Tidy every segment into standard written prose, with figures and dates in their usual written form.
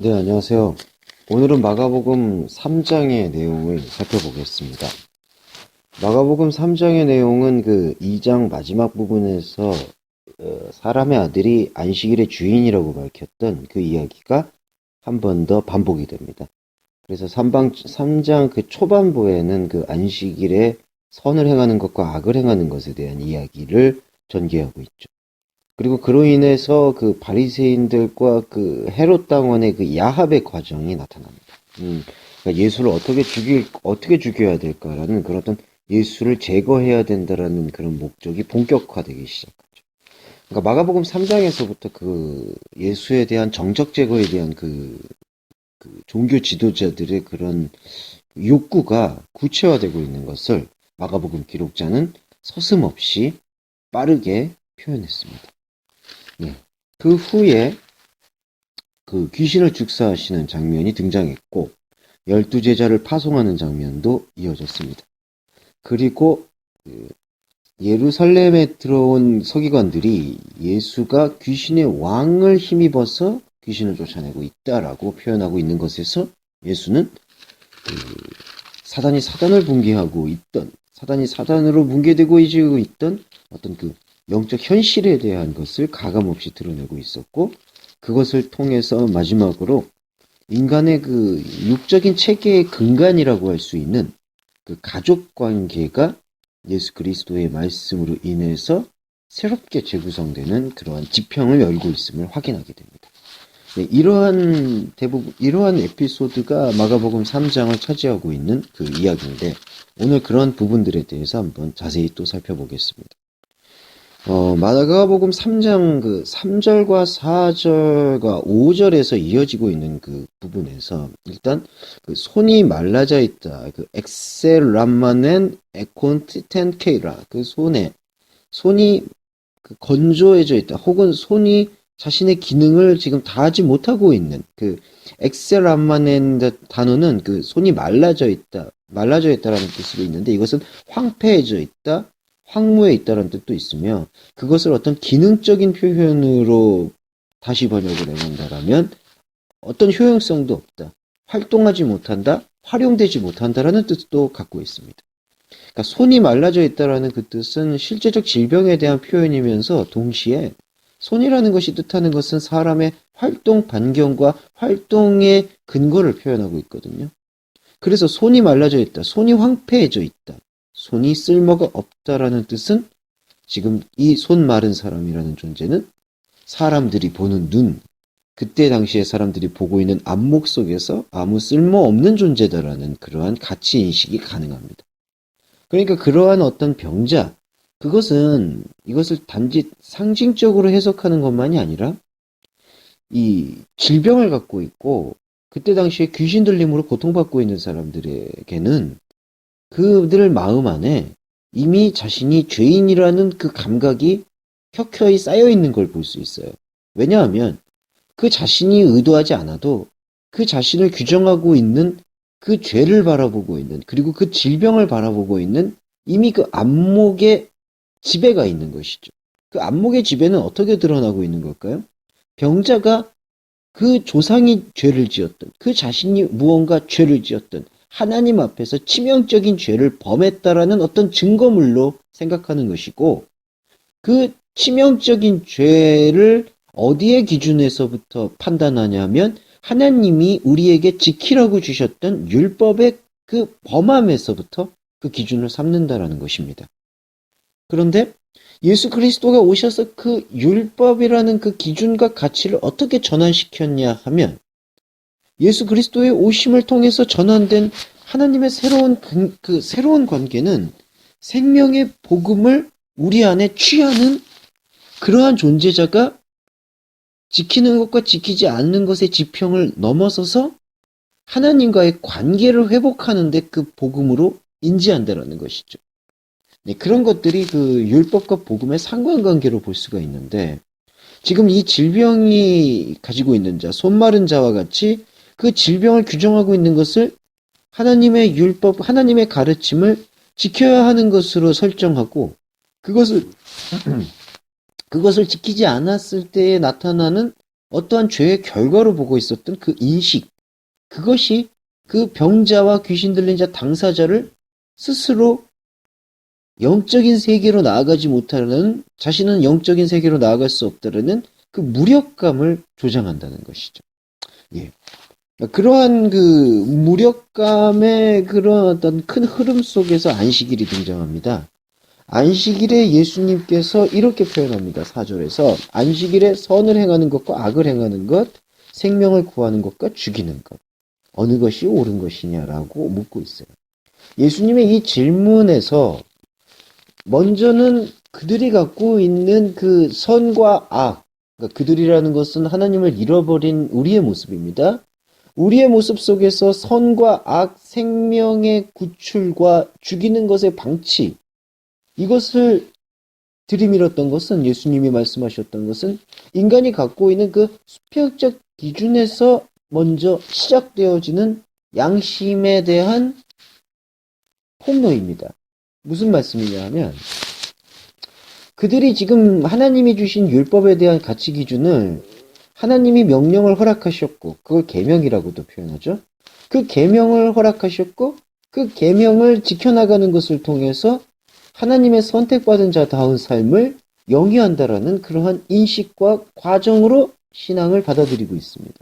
네, 안녕하세요. 오늘은 마가복음 3장의 내용을 살펴보겠습니다. 마가복음 3장의 내용은 그 2장 마지막 부분에서 사람의 아들이 안식일의 주인이라고 밝혔던 그 이야기가 한 번 더 반복이 됩니다. 그래서 3장 그 초반부에는 그 안식일에 선을 행하는 것과 악을 행하는 것에 대한 이야기를 전개하고 있죠. 그리고 그로 인해서 그 바리새인들과 그 헤롯 당원의 그 야합의 과정이 나타납니다. 그러니까 예수를 어떻게 죽여야 될까라는 그런 어떤 예수를 제거해야 된다라는 그런 목적이 본격화되기 시작하죠. 그러니까 마가복음 3장에서부터 그 예수에 대한 정적 제거에 대한 그 종교 지도자들의 그런 욕구가 구체화되고 있는 것을 마가복음 기록자는 서슴없이 빠르게 표현했습니다. 네. 그 후에 그 귀신을 축사하시는 장면이 등장했고, 12제자를 파송하는 장면도 이어졌습니다. 그리고 그 예루살렘에 들어온 서기관들이 예수가 귀신의 왕을 힘입어서 귀신을 쫓아내고 있다라고 표현하고 있는 것에서 예수는 그 사단이 사단을 붕괴하고 있던, 사단이 사단으로 붕괴되고 있던 어떤 그 영적 현실에 대한 것을 가감없이 드러내고 있었고, 그것을 통해서 마지막으로 인간의 그 육적인 체계의 근간이라고 할 수 있는 그 가족 관계가 예수 그리스도의 말씀으로 인해서 새롭게 재구성되는 그러한 지평을 열고 있음을 확인하게 됩니다. 네, 이러한 에피소드가 마가복음 3장을 차지하고 있는 그 이야기인데, 오늘 그런 부분들에 대해서 한번 자세히 또 살펴보겠습니다. 마가복음 3장 그 3절과 4절과 5절에서 이어지고 있는 그 부분에서 일단 그 손이 말라져 있다. 그 엑셀람마넨 에콘티텐 케이라. 그 손이 그 건조해져 있다. 혹은 손이 자신의 기능을 지금 다하지 못하고 있는 그 엑셀람마넨 단어는 그 손이 말라져 있다. 말라져 있다라는 뜻으로 있는데, 이것은 황폐해져 있다. 황무에 있다는 뜻도 있으며, 그것을 어떤 기능적인 표현으로 다시 번역을 해본다라면 어떤 효용성도 없다, 활동하지 못한다, 활용되지 못한다라는 뜻도 갖고 있습니다. 그러니까 손이 말라져 있다라는 그 뜻은 실제적 질병에 대한 표현이면서 동시에 손이라는 것이 뜻하는 것은 사람의 활동 반경과 활동의 근거를 표현하고 있거든요. 그래서 손이 말라져 있다, 손이 황폐해져 있다, 손이 쓸모가 없다라는 뜻은 지금 이 손 마른 사람이라는 존재는 사람들이 보는 눈, 그때 당시에 사람들이 보고 있는 안목 속에서 아무 쓸모없는 존재다라는 그러한 가치 인식이 가능합니다. 그러니까 그러한 어떤 병자, 이것을 단지 상징적으로 해석하는 것만이 아니라 이 질병을 갖고 있고 그때 당시에 귀신 들림으로 고통받고 있는 사람들에게는 그들 마음 안에 이미 자신이 죄인이라는 그 감각이 켜켜이 쌓여 있는 걸 볼 수 있어요. 왜냐하면 그 자신이 의도하지 않아도 그 자신을 규정하고 있는 그 죄를 바라보고 있는, 그리고 그 질병을 바라보고 있는 이미 그 안목의 지배가 있는 것이죠. 그 안목의 지배는 어떻게 드러나고 있는 걸까요? 병자가 그 조상이 죄를 지었던, 그 자신이 무언가 죄를 지었던, 하나님 앞에서 치명적인 죄를 범했다라는 어떤 증거물로 생각하는 것이고, 그 치명적인 죄를 어디에 기준에서부터 판단하냐면 하나님이 우리에게 지키라고 주셨던 율법의 그 범함에서부터 그 기준을 삼는다라는 것입니다. 그런데 예수 그리스도가 오셔서 그 율법이라는 그 기준과 가치를 어떻게 전환시켰냐 하면, 예수 그리스도의 오심을 통해서 전환된 하나님의 새로운 관계는 생명의 복음을 우리 안에 취하는 그러한 존재자가 지키는 것과 지키지 않는 것의 지평을 넘어서서 하나님과의 관계를 회복하는데 그 복음으로 인지한다라는 것이죠. 네, 그런 것들이 그 율법과 복음의 상관관계로 볼 수가 있는데, 지금 이 질병이 가지고 있는 자, 손 마른 자와 같이 그 질병을 규정하고 있는 것을 하나님의 율법, 하나님의 가르침을 지켜야 하는 것으로 설정하고, 그것을 그것을 지키지 않았을 때에 나타나는 어떠한 죄의 결과로 보고 있었던 그 인식, 그것이 그 병자와 귀신 들린 자 당사자를 스스로 영적인 세계로 나아가지 못하는, 자신은 영적인 세계로 나아갈 수 없다라는 그 무력감을 조장한다는 것이죠. 예. 그러한 그 무력감의 그런 어떤 큰 흐름 속에서 안식일이 등장합니다. 안식일에 예수님께서 이렇게 표현합니다. 4절에서 안식일에 선을 행하는 것과 악을 행하는 것, 생명을 구하는 것과 죽이는 것, 어느 것이 옳은 것이냐라고 묻고 있어요. 예수님의 이 질문에서 먼저는 그들이 갖고 있는 그 선과 악, 그러니까 그들이라는 것은 하나님을 잃어버린 우리의 모습입니다. 우리의 모습 속에서 선과 악, 생명의 구출과 죽이는 것의 방치, 이것을 들이밀었던 것은, 예수님이 말씀하셨던 것은 인간이 갖고 있는 그 수평적 기준에서 먼저 시작되어지는 양심에 대한 폭로입니다. 무슨 말씀이냐 하면, 그들이 지금 하나님이 주신 율법에 대한 가치 기준을, 하나님이 명령을 허락하셨고, 그걸 계명이라고도 표현하죠. 그 계명을 허락하셨고, 그 계명을 지켜나가는 것을 통해서 하나님의 선택받은 자다운 삶을 영위한다라는 그러한 인식과 과정으로 신앙을 받아들이고 있습니다.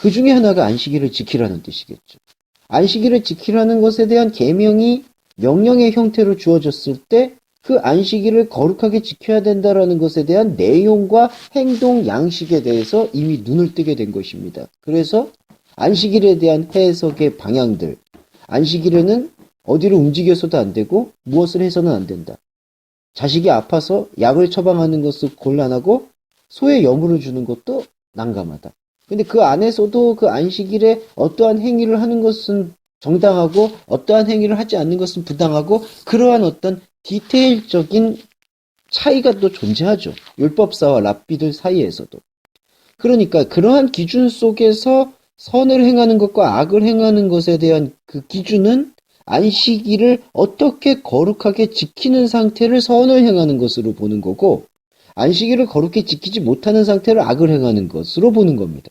그 중에 하나가 안식일을 지키라는 뜻이겠죠. 안식일을 지키라는 것에 대한 계명이 명령의 형태로 주어졌을 때 그 안식일을 거룩하게 지켜야 된다라는 것에 대한 내용과 행동 양식에 대해서 이미 눈을 뜨게 된 것입니다. 그래서 안식일에 대한 해석의 방향들, 안식일에는 어디로 움직여서도 안 되고 무엇을 해서는 안 된다. 자식이 아파서 약을 처방하는 것도 곤란하고 소에 여물을 주는 것도 난감하다. 근데 그 안에서도 그 안식일에 어떠한 행위를 하는 것은 정당하고 어떠한 행위를 하지 않는 것은 부당하고, 그러한 어떤 디테일적인 차이가 또 존재하죠. 율법사와 랍비들 사이에서도. 그러니까 그러한 기준 속에서 선을 행하는 것과 악을 행하는 것에 대한 그 기준은 안식일을 어떻게 거룩하게 지키는 상태를 선을 행하는 것으로 보는 거고, 안식일을 거룩히 지키지 못하는 상태를 악을 행하는 것으로 보는 겁니다.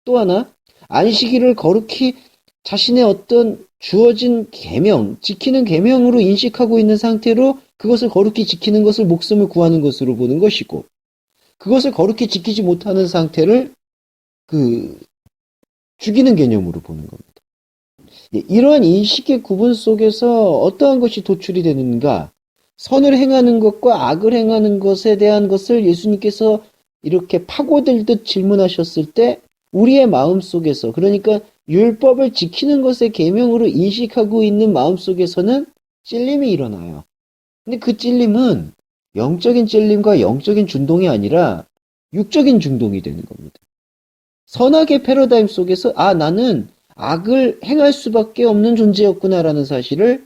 또 하나, 안식일을 거룩히 자신의 어떤 주어진 계명, 지키는 계명으로 인식하고 있는 상태로 그것을 거룩히 지키는 것을 목숨을 구하는 것으로 보는 것이고, 그것을 거룩히 지키지 못하는 상태를 죽이는 개념으로 보는 겁니다. 이러한 인식의 구분 속에서 어떠한 것이 도출이 되는가? 선을 행하는 것과 악을 행하는 것에 대한 것을 예수님께서 이렇게 파고들듯 질문하셨을 때 우리의 마음 속에서, 그러니까 율법을 지키는 것의 계명으로 인식하고 있는 마음 속에서는 찔림이 일어나요. 근데 그 찔림은 영적인 찔림과 영적인 준동이 아니라 육적인 중동이 되는 겁니다. 선악의 패러다임 속에서 나는 악을 행할 수밖에 없는 존재였구나라는 사실을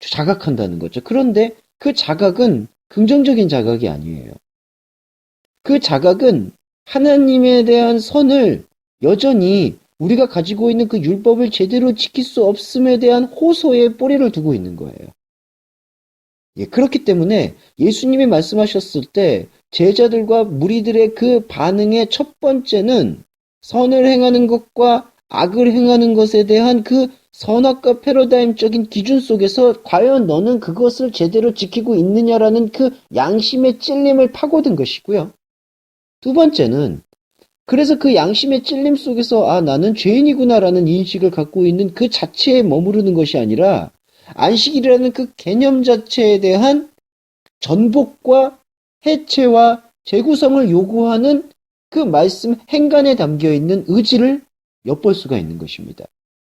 자각한다는 거죠. 그런데 그 자각은 긍정적인 자각이 아니에요. 그 자각은 하나님에 대한 선을 여전히 우리가 가지고 있는 그 율법을 제대로 지킬 수 없음에 대한 호소에 뿌리를 두고 있는 거예요. 그렇기 때문에 예수님이 말씀하셨을 때 제자들과 무리들의 그 반응의 첫 번째는 선을 행하는 것과 악을 행하는 것에 대한 그 선악과 패러다임적인 기준 속에서 과연 너는 그것을 제대로 지키고 있느냐라는 그 양심의 찔림을 파고든 것이고요. 두 번째는, 그래서 그 양심의 찔림 속에서 나는 죄인이구나라는 인식을 갖고 있는 그 자체에 머무르는 것이 아니라 안식일이라는 그 개념 자체에 대한 전복과 해체와 재구성을 요구하는 그 말씀 행간에 담겨 있는 의지를 엿볼 수가 있는 것입니다.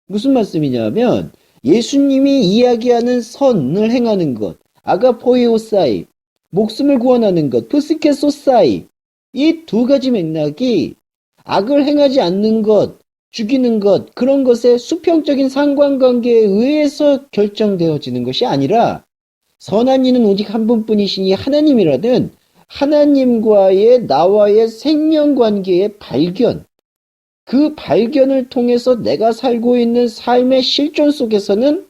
무슨 말씀이냐면, 예수님이 이야기하는 선을 행하는 것, 아가포이오사이, 목숨을 구원하는 것, 푸시케소사이, 이 두 가지 맥락이 악을 행하지 않는 것, 죽이는 것, 그런 것의 수평적인 상관관계에 의해서 결정되어지는 것이 아니라, 선한 이는 오직 한 분뿐이시니 하나님이라는 하나님과의 나와의 생명관계의 발견, 그 발견을 통해서 내가 살고 있는 삶의 실존 속에서는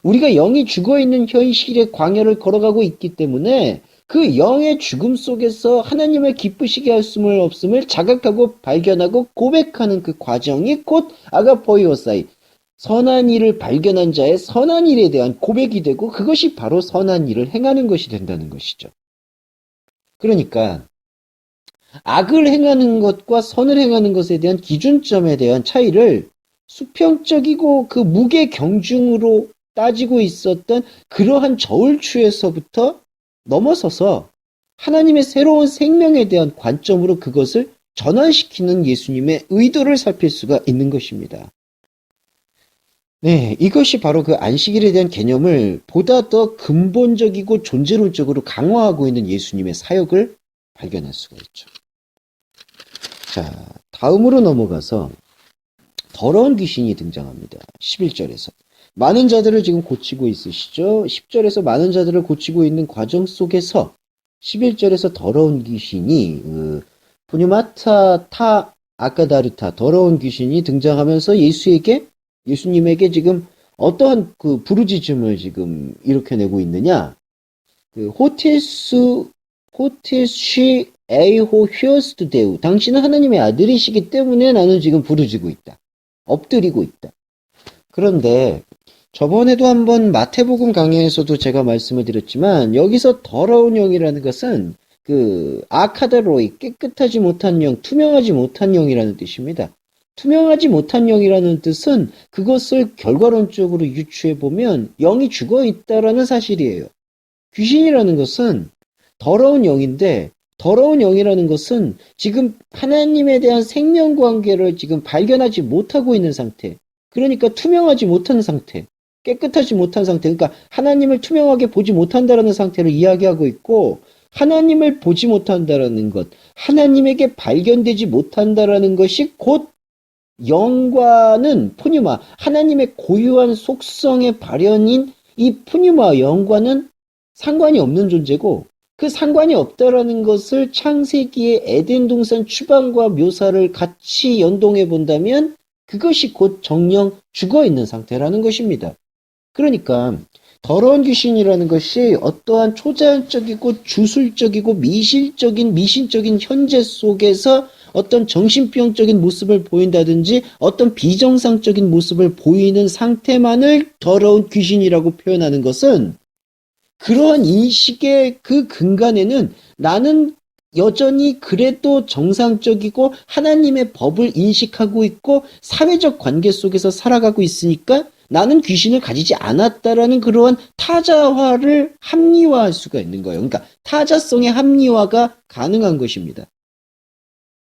우리가 영이 죽어있는 현실의 광야를 걸어가고 있기 때문에 그 영의 죽음 속에서 하나님을 기쁘시게 할 수를 없음을 자각하고 발견하고 고백하는 그 과정이 곧 아가포이오사이, 선한 일을 발견한 자의 선한 일에 대한 고백이 되고 그것이 바로 선한 일을 행하는 것이 된다는 것이죠. 그러니까 악을 행하는 것과 선을 행하는 것에 대한 기준점에 대한 차이를 수평적이고 그 무게 경중으로 따지고 있었던 그러한 저울추에서부터 넘어서서 하나님의 새로운 생명에 대한 관점으로 그것을 전환시키는 예수님의 의도를 살필 수가 있는 것입니다. 네, 이것이 바로 그 안식일에 대한 개념을 보다 더 근본적이고 존재론적으로 강화하고 있는 예수님의 사역을 발견할 수가 있죠. 자, 다음으로 넘어가서 더러운 귀신이 등장합니다. 11절에서. 많은 자들을 지금 고치고 있으시죠? 10절에서 많은 자들을 고치고 있는 과정 속에서 11절에서 더러운 귀신이 푸뉴마타 타 아카다르타 더러운 귀신이 등장하면서 예수님에게 지금 어떠한 그 부르짖음을 지금 일으켜내고 있느냐? 그 호테시 에이호 휴어스트 데우, 당신은 하나님의 아들이시기 때문에 나는 지금 부르짖고 있다. 엎드리고 있다. 그런데 저번에도 한번 마태복음 강해에서도 제가 말씀을 드렸지만 여기서 더러운 영이라는 것은 그 아카다로이, 깨끗하지 못한 영, 투명하지 못한 영이라는 뜻입니다. 투명하지 못한 영이라는 뜻은 그것을 결과론적으로 유추해 보면 영이 죽어 있다라는 사실이에요. 귀신이라는 것은 더러운 영인데 더러운 영이라는 것은 지금 하나님에 대한 생명관계를 지금 발견하지 못하고 있는 상태. 그러니까 투명하지 못한 상태. 깨끗하지 못한 상태. 그러니까 하나님을 투명하게 보지 못한다라는 상태를 이야기하고 있고 하나님을 보지 못한다라는 것, 하나님에게 발견되지 못한다라는 것이 곧 영과는 푸뉴마, 하나님의 고유한 속성의 발현인 이 푸뉴마 영과는 상관이 없는 존재고 그 상관이 없다라는 것을 창세기의 에덴 동산 추방과 묘사를 같이 연동해 본다면 그것이 곧 정령 죽어 있는 상태라는 것입니다. 그러니까 더러운 귀신이라는 것이 어떠한 초자연적이고 주술적이고 미신적인 현재 속에서 어떤 정신병적인 모습을 보인다든지 어떤 비정상적인 모습을 보이는 상태만을 더러운 귀신이라고 표현하는 것은 그러한 인식의 그 근간에는 나는 여전히 그래도 정상적이고 하나님의 법을 인식하고 있고 사회적 관계 속에서 살아가고 있으니까 나는 귀신을 가지지 않았다라는 그러한 타자화를 합리화할 수가 있는 거예요. 그러니까 타자성의 합리화가 가능한 것입니다.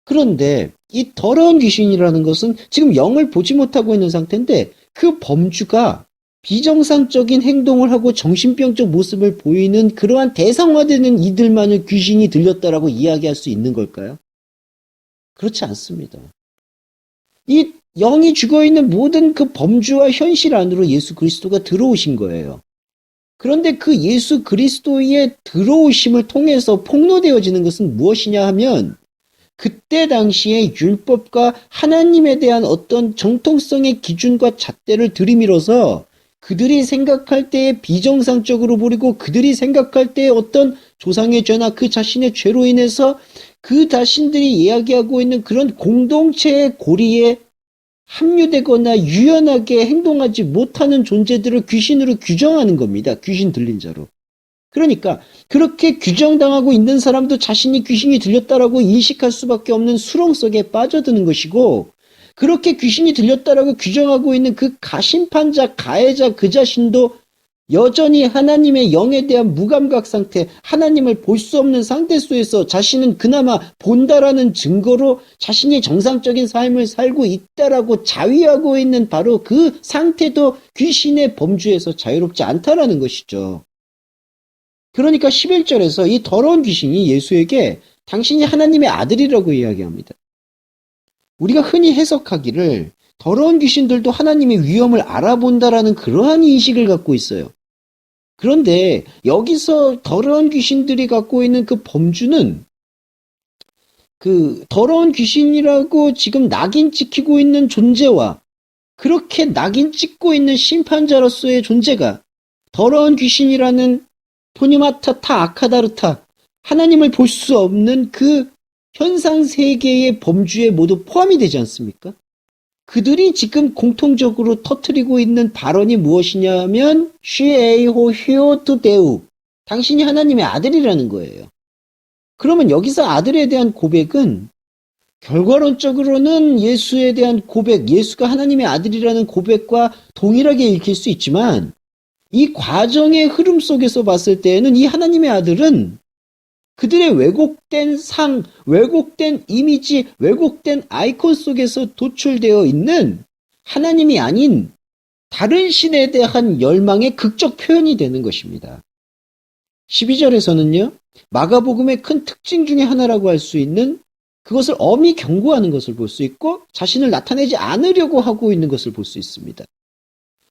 그런데 이 더러운 귀신이라는 것은 지금 영을 보지 못하고 있는 상태인데 그 범주가 비정상적인 행동을 하고 정신병적 모습을 보이는 그러한 대상화되는 이들만을 귀신이 들렸다라고 이야기할 수 있는 걸까요? 그렇지 않습니다. 이 영이 죽어있는 모든 그 범주와 현실 안으로 예수 그리스도가 들어오신 거예요. 그런데 그 예수 그리스도의 들어오심을 통해서 폭로되어지는 것은 무엇이냐 하면 그때 당시에 율법과 하나님에 대한 어떤 정통성의 기준과 잣대를 들이밀어서 그들이 생각할 때에 비정상적으로 보이고 그들이 생각할 때에 어떤 조상의 죄나 그 자신의 죄로 인해서 그 자신들이 이야기하고 있는 그런 공동체의 고리에 합류되거나 유연하게 행동하지 못하는 존재들을 귀신으로 규정하는 겁니다. 귀신 들린 자로. 그러니까 그렇게 규정당하고 있는 사람도 자신이 귀신이 들렸다라고 인식할 수밖에 없는 수렁 속에 빠져드는 것이고 그렇게 귀신이 들렸다라고 규정하고 있는 그 가심판자, 가해자 그 자신도 여전히 하나님의 영에 대한 무감각 상태, 하나님을 볼 수 없는 상태 속에서 자신은 그나마 본다라는 증거로 자신이 정상적인 삶을 살고 있다라고 자위하고 있는 바로 그 상태도 귀신의 범주에서 자유롭지 않다라는 것이죠. 그러니까 11절에서 이 더러운 귀신이 예수에게 당신이 하나님의 아들이라고 이야기합니다. 우리가 흔히 해석하기를 더러운 귀신들도 하나님의 위엄을 알아본다라는 그러한 인식을 갖고 있어요. 그런데 여기서 더러운 귀신들이 갖고 있는 그 범주는 그 더러운 귀신이라고 지금 낙인 찍히고 있는 존재와 그렇게 낙인 찍고 있는 심판자로서의 존재가 더러운 귀신이라는 포니마타 타 아카다르타 하나님을 볼 수 없는 그 현상 세계의 범주에 모두 포함이 되지 않습니까? 그들이 지금 공통적으로 터뜨리고 있는 발언이 무엇이냐면 시에이호 히오투 데우, 당신이 하나님의 아들이라는 거예요. 그러면 여기서 아들에 대한 고백은 결과론적으로는 예수에 대한 고백, 예수가 하나님의 아들이라는 고백과 동일하게 읽힐 수 있지만 이 과정의 흐름 속에서 봤을 때에는 이 하나님의 아들은 그들의 왜곡된 상, 왜곡된 이미지, 왜곡된 아이콘 속에서 도출되어 있는 하나님이 아닌 다른 신에 대한 열망의 극적 표현이 되는 것입니다. 12절에서는요, 마가복음의 큰 특징 중에 하나라고 할 수 있는 그것을 엄히 경고하는 것을 볼 수 있고 자신을 나타내지 않으려고 하고 있는 것을 볼 수 있습니다.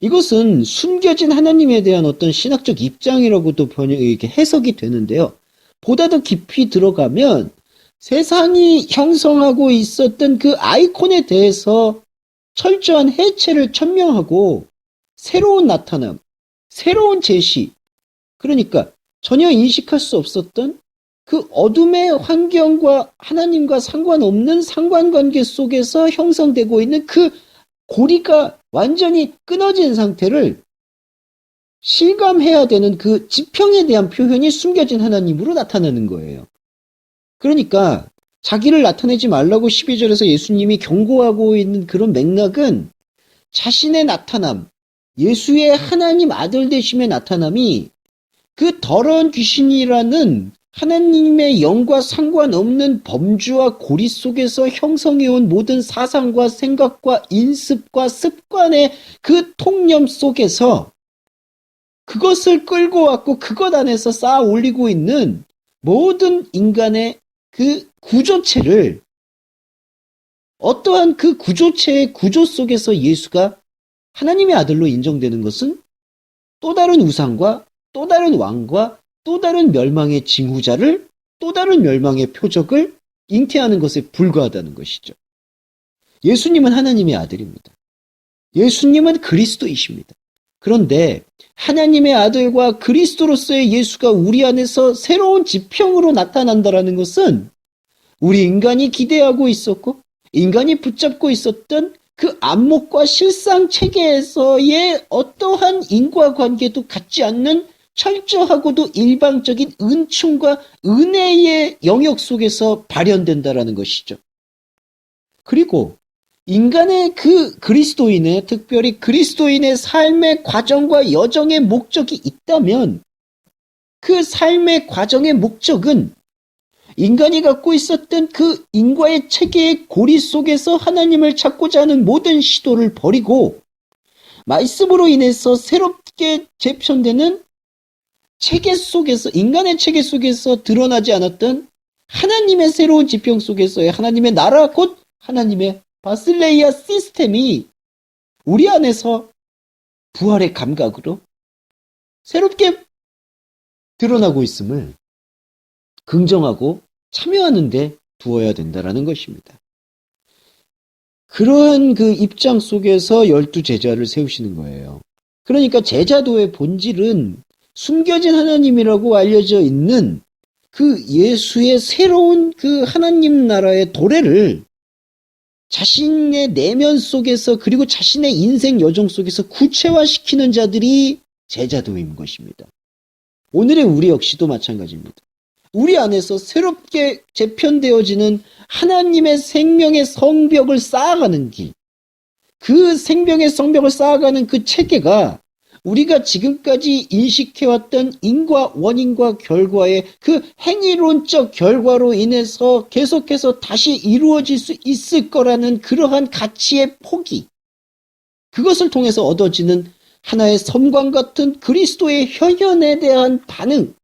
이것은 숨겨진 하나님에 대한 어떤 신학적 입장이라고도 이렇게 해석이 되는데요. 보다 더 깊이 들어가면 세상이 형성하고 있었던 그 아이콘에 대해서 철저한 해체를 천명하고 새로운 나타남, 새로운 제시, 그러니까 전혀 인식할 수 없었던 그 어둠의 환경과 하나님과 상관없는 상관관계 속에서 형성되고 있는 그 고리가 완전히 끊어진 상태를 실감해야 되는 그 지평에 대한 표현이 숨겨진 하나님으로 나타나는 거예요. 그러니까 자기를 나타내지 말라고 12절에서 예수님이 경고하고 있는 그런 맥락은 자신의 나타남, 예수의 하나님 아들 되심의 나타남이 그 더러운 귀신이라는 하나님의 영과 상관없는 범주와 고리 속에서 형성해온 모든 사상과 생각과 인습과 습관의 그 통념 속에서 그것을 끌고 왔고 그것 안에서 쌓아 올리고 있는 모든 인간의 그 구조체를 어떠한 그 구조체의 구조 속에서 예수가 하나님의 아들로 인정되는 것은 또 다른 우상과 또 다른 왕과 또 다른 멸망의 징후자를 또 다른 멸망의 표적을 잉태하는 것에 불과하다는 것이죠. 예수님은 하나님의 아들입니다. 예수님은 그리스도이십니다. 그런데 하나님의 아들과 그리스도로서의 예수가 우리 안에서 새로운 지평으로 나타난다라는 것은 우리 인간이 기대하고 있었고 인간이 붙잡고 있었던 그 안목과 실상 체계에서의 어떠한 인과관계도 갖지 않는 철저하고도 일방적인 은총과 은혜의 영역 속에서 발현된다라는 것이죠. 그리고 인간의 그 그리스도인의, 특별히 그리스도인의 삶의 과정과 여정의 목적이 있다면 그 삶의 과정의 목적은 인간이 갖고 있었던 그 인과의 체계의 고리 속에서 하나님을 찾고자 하는 모든 시도를 버리고 말씀으로 인해서 새롭게 재편되는 체계 속에서, 인간의 체계 속에서 드러나지 않았던 하나님의 새로운 지평 속에서의 하나님의 나라, 곧 하나님의 바실레이아 시스템이 우리 안에서 부활의 감각으로 새롭게 드러나고 있음을 긍정하고 참여하는 데 두어야 된다라는 것입니다. 그러한 그 입장 속에서 12제자를 세우시는 거예요. 그러니까 제자도의 본질은 숨겨진 하나님이라고 알려져 있는 그 예수의 새로운 그 하나님 나라의 도래를 자신의 내면 속에서 그리고 자신의 인생 여정 속에서 구체화시키는 자들이 제자도인 것입니다. 오늘의 우리 역시도 마찬가지입니다. 우리 안에서 새롭게 재편되어지는 하나님의 생명의 성벽을 쌓아가는 길, 그 생명의 성벽을 쌓아가는 그 체계가 우리가 지금까지 인식해왔던 인과 원인과 결과의 그 행위론적 결과로 인해서 계속해서 다시 이루어질 수 있을 거라는 그러한 가치의 포기, 그것을 통해서 얻어지는 하나의 섬광 같은 그리스도의 현현에 대한 반응,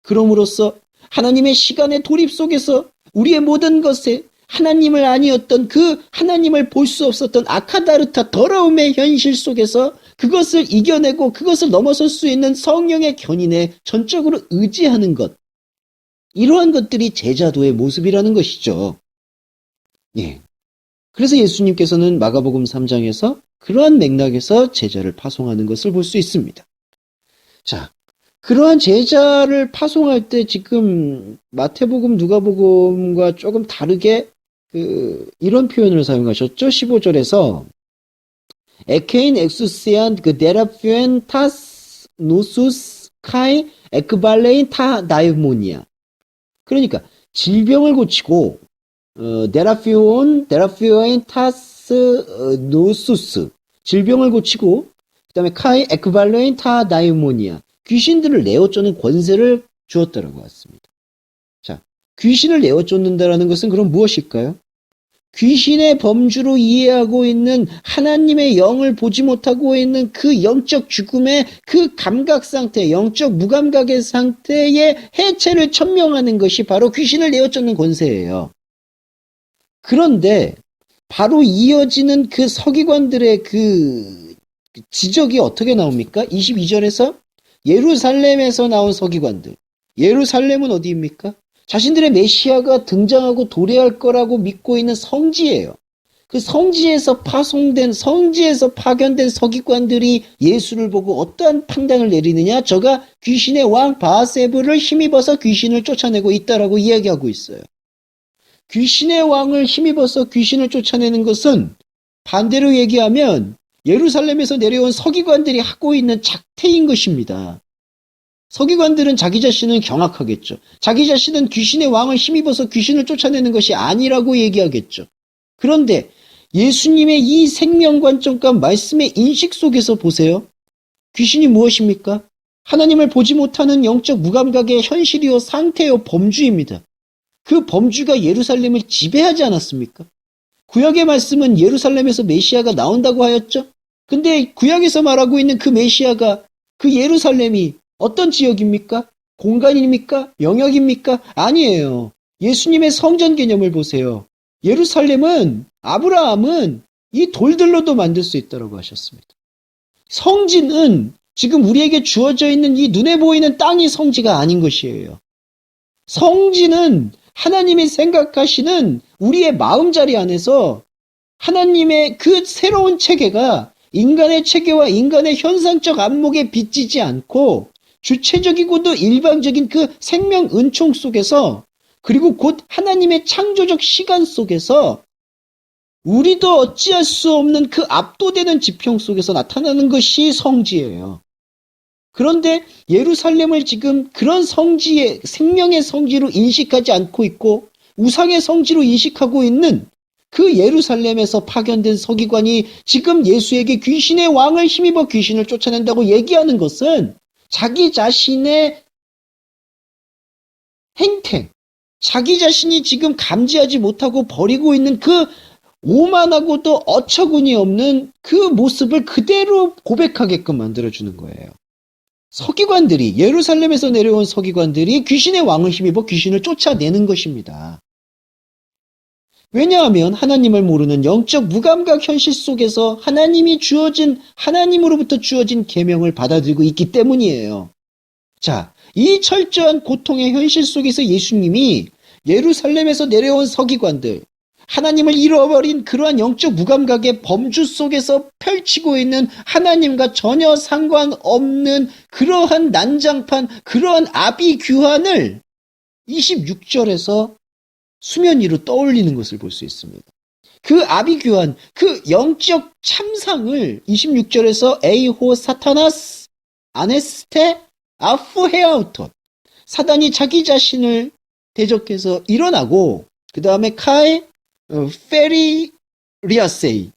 그럼으로써 하나님의 시간의 돌입 속에서 우리의 모든 것에 하나님을 아니었던 그 하나님을 볼 수 없었던 아카다르타 더러움의 현실 속에서 그것을 이겨내고 그것을 넘어설 수 있는 성령의 견인에 전적으로 의지하는 것, 이러한 것들이 제자도의 모습이라는 것이죠. 예. 그래서 예수님께서는 마가복음 3장에서 그러한 맥락에서 제자를 파송하는 것을 볼 수 있습니다. 자, 그러한 제자를 파송할 때 지금 마태복음, 누가복음과 조금 다르게 이런 표현을 사용하셨죠. 15절에서 에케인 엑수시안 그 데라퓨엔 타스 노수스 카이 에크발레인 타 다이모니아. 그러니까 질병을 고치고 데라퓨엔 타스 노수스 질병을 고치고 그다음에 카이 에크발레인 타 다이모니아 귀신들을 내어쫓는 권세를 주었다라고 했습니다. 자, 귀신을 내어쫓는다라는 것은 그럼 무엇일까요? 귀신의 범주로 이해하고 있는 하나님의 영을 보지 못하고 있는 그 영적 죽음의 그 감각 상태, 영적 무감각의 상태의 해체를 천명하는 것이 바로 귀신을 내어쫓는 권세예요. 그런데 바로 이어지는 그 서기관들의 그 지적이 어떻게 나옵니까? 22절에서 예루살렘에서 나온 서기관들. 예루살렘은 어디입니까? 자신들의 메시아가 등장하고 도래할 거라고 믿고 있는 성지예요. 그 성지에서 파견된 서기관들이 예수를 보고 어떠한 판단을 내리느냐? 저가 귀신의 왕 바세부를 힘입어서 귀신을 쫓아내고 있다라고 이야기하고 있어요. 귀신의 왕을 힘입어서 귀신을 쫓아내는 것은 반대로 얘기하면 예루살렘에서 내려온 서기관들이 하고 있는 작태인 것입니다. 서기관들은 자기 자신은 경악하겠죠. 자기 자신은 귀신의 왕을 힘입어서 귀신을 쫓아내는 것이 아니라고 얘기하겠죠. 그런데 예수님의 이 생명관점과 말씀의 인식 속에서 보세요. 귀신이 무엇입니까? 하나님을 보지 못하는 영적 무감각의 현실이요 상태요 범주입니다. 그 범주가 예루살렘을 지배하지 않았습니까? 구약의 말씀은 예루살렘에서 메시아가 나온다고 하였죠. 근데 구약에서 말하고 있는 그 메시아가 그 예루살렘이 어떤 지역입니까? 공간입니까? 영역입니까? 아니에요. 예수님의 성전 개념을 보세요. 예루살렘은 아브라함은 이 돌들로도 만들 수 있다고 하셨습니다. 성지는 지금 우리에게 주어져 있는 이 눈에 보이는 땅이 성지가 아닌 것이에요. 성지는 하나님이 생각하시는 우리의 마음자리 안에서 하나님의 그 새로운 체계가 인간의 체계와 인간의 현상적 안목에 비치지 않고 주체적이고도 일방적인 그 생명 은총 속에서 그리고 곧 하나님의 창조적 시간 속에서 우리도 어찌할 수 없는 그 압도되는 지평 속에서 나타나는 것이 성지예요. 그런데 예루살렘을 지금 그런 성지의 생명의 성지로 인식하지 않고 있고 우상의 성지로 인식하고 있는 그 예루살렘에서 파견된 서기관이 지금 예수에게 귀신의 왕을 힘입어 귀신을 쫓아낸다고 얘기하는 것은 자기 자신의 행태, 자기 자신이 지금 감지하지 못하고 버리고 있는 그 오만하고도 어처구니 없는 그 모습을 그대로 고백하게끔 만들어주는 거예요. 서기관들이 예루살렘에서 내려온 서기관들이 귀신의 왕을 힘입어 귀신을 쫓아내는 것입니다. 왜냐하면 하나님을 모르는 영적 무감각 현실 속에서 하나님으로부터 주어진 계명을 받아들이고 있기 때문이에요. 자, 이 철저한 고통의 현실 속에서 예수님이 예루살렘에서 내려온 서기관들, 하나님을 잃어버린 그러한 영적 무감각의 범주 속에서 펼치고 있는 하나님과 전혀 상관없는 그러한 난장판, 그러한 아비규환을 26절에서 수면 위로 떠올리는 것을 볼 수 있습니다. 그 아비규환, 그 영적 참상을 26절에서 에이호 사타나스 아네스테 아프헤아우텟 사단이 자기 자신을 대적해서 일어나고 그 다음에 카에 페리리아세이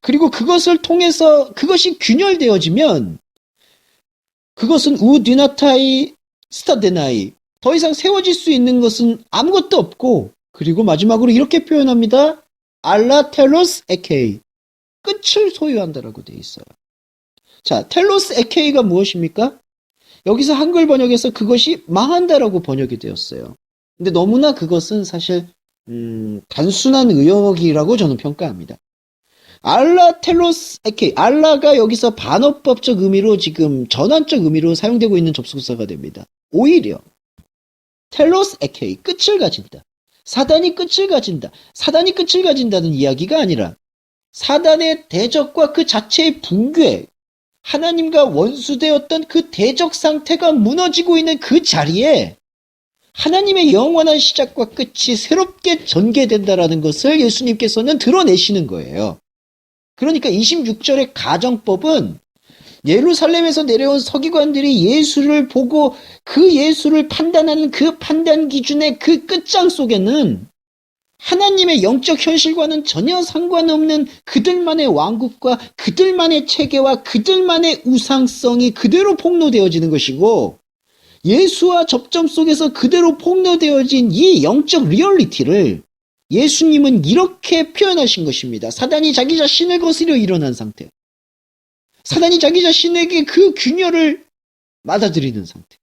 그리고 그것을 통해서 그것이 균열되어지면 그것은 우디나타이 스타데나이 더 이상 세워질 수 있는 것은 아무것도 없고 그리고 마지막으로 이렇게 표현합니다. 알라 텔로스 에케이 끝을 소유한다라고 되어 있어요. 자, 텔로스 에케이가 무엇입니까? 여기서 한글 번역에서 그것이 망한다라고 번역이 되었어요. 근데 너무나 그것은 사실 단순한 의역이라고 저는 평가합니다. 알라 텔로스 에케이 알라가 여기서 반어법적 의미로 지금 전환적 의미로 사용되고 있는 접속사가 됩니다. 오히려 텔로스 에케이 끝을 가진다. 사단이 끝을 가진다. 사단이 끝을 가진다는 이야기가 아니라 사단의 대적과 그 자체의 붕괴 하나님과 원수되었던 그 대적 상태가 무너지고 있는 그 자리에 하나님의 영원한 시작과 끝이 새롭게 전개된다라는 것을 예수님께서는 드러내시는 거예요. 그러니까 26절의 가정법은 예루살렘에서 내려온 서기관들이 예수를 보고 그 예수를 판단하는 그 판단 기준의 그 끝장 속에는 하나님의 영적 현실과는 전혀 상관없는 그들만의 왕국과 그들만의 체계와 그들만의 우상성이 그대로 폭로되어지는 것이고, 예수와 접점 속에서 그대로 폭로되어진 이 영적 리얼리티를 예수님은 이렇게 표현하신 것입니다. 사단이 자기 자신을 거스려 일어난 상태. 사단이 자기 자신에게 그 균열을 받아들이는 상태.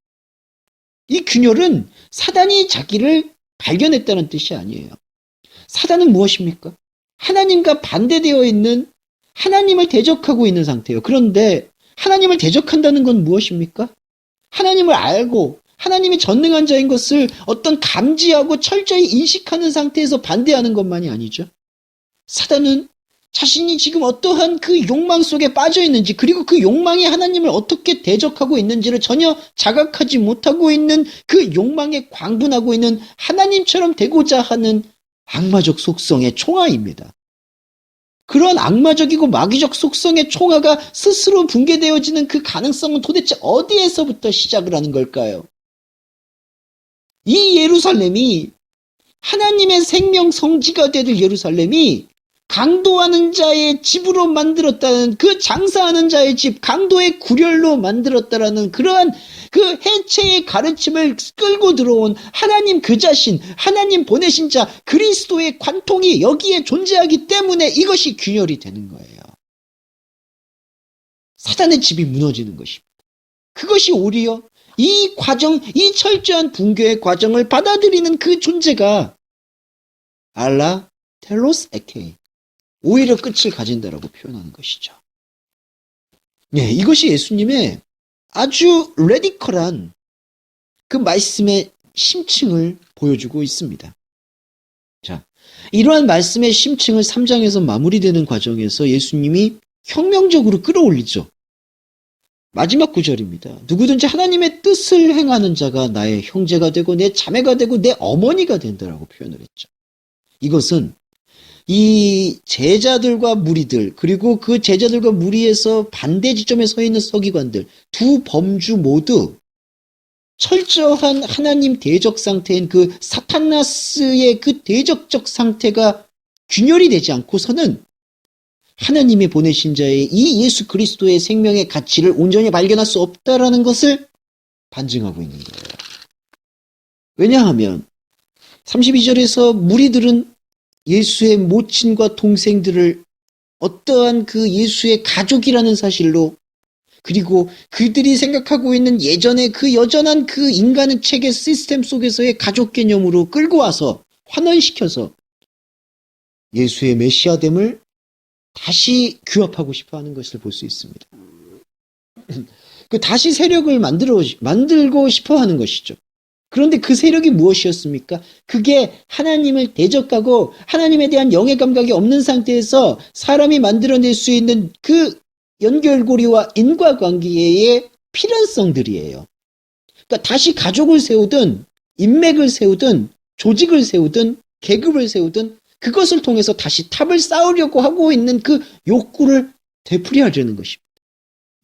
이 균열은 사단이 자기를 발견했다는 뜻이 아니에요. 사단은 무엇입니까? 하나님과 반대되어 있는, 하나님을 대적하고 있는 상태예요. 그런데 하나님을 대적한다는 건 무엇입니까? 하나님을 알고 하나님이 전능한 자인 것을 어떤 감지하고 철저히 인식하는 상태에서 반대하는 것만이 아니죠. 사단은 자신이 지금 어떠한 그 욕망 속에 빠져 있는지, 그리고 그 욕망이 하나님을 어떻게 대적하고 있는지를 전혀 자각하지 못하고 있는 그 욕망에 광분하고 있는 하나님처럼 되고자 하는 악마적 속성의 총아입니다. 그런 악마적이고 마귀적 속성의 총아가 스스로 붕괴되어지는 그 가능성은 도대체 어디에서부터 시작을 하는 걸까요? 이 예루살렘이, 하나님의 생명 성지가 될 예루살렘이 강도하는 자의 집으로 만들었다는, 그 장사하는 자의 집, 강도의 구렬로 만들었다라는 그러한 그 해체의 가르침을 끌고 들어온 하나님 그 자신, 하나님 보내신 자 그리스도의 관통이 여기에 존재하기 때문에 이것이 균열이 되는 거예요. 사단의 집이 무너지는 것입니다. 그것이 오히려 이 과정, 이 철저한 붕괴의 과정을 받아들이는 그 존재가 알라 텔로스 에케이, 오히려 끝을 가진다라고 표현하는 것이죠. 네, 이것이 예수님의 아주 레디컬한 그 말씀의 심층을 보여주고 있습니다. 자, 이러한 말씀의 심층을 3장에서 마무리되는 과정에서 예수님이 혁명적으로 끌어올리죠. 마지막 구절입니다. 누구든지 하나님의 뜻을 행하는 자가 나의 형제가 되고 내 자매가 되고 내 어머니가 된다라고 표현을 했죠. 이것은 이 제자들과 무리들, 그리고 그 제자들과 무리에서 반대 지점에 서 있는 서기관들, 두 범주 모두 철저한 하나님 대적 상태인 그 사탄나스의 그 대적적 상태가 균열이 되지 않고서는 하나님이 보내신 자의 이 예수 그리스도의 생명의 가치를 온전히 발견할 수 없다라는 것을 반증하고 있는 거예요. 왜냐하면 32절에서 무리들은 예수의 모친과 동생들을 어떠한 그 예수의 가족이라는 사실로, 그리고 그들이 생각하고 있는 예전의 그 여전한 그 인간의 체계 시스템 속에서의 가족 개념으로 끌고 와서 환원시켜서 예수의 메시아됨을 다시 규합하고 싶어 하는 것을 볼 수 있습니다. 그 다시 세력을 만들고 싶어 하는 것이죠. 그런데 그 세력이 무엇이었습니까? 그게 하나님을 대적하고 하나님에 대한 영의 감각이 없는 상태에서 사람이 만들어낼 수 있는 그 연결고리와 인과관계의 필연성들이에요. 그러니까 다시 가족을 세우든 인맥을 세우든 조직을 세우든 계급을 세우든 그것을 통해서 다시 탑을 쌓으려고 하고 있는 그 욕구를 되풀이하려는 것입니다.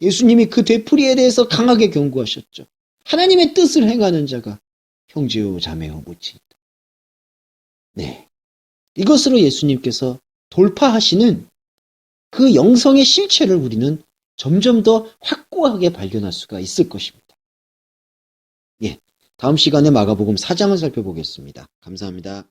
예수님이 그 되풀이에 대해서 강하게 경고하셨죠. 하나님의 뜻을 행하는 자가 형제요 자매요 모친이다. 네, 이것으로 예수님께서 돌파하시는 그 영성의 실체를 우리는 점점 더 확고하게 발견할 수가 있을 것입니다. 예, 다음 시간에 마가복음 4장을 살펴보겠습니다. 감사합니다.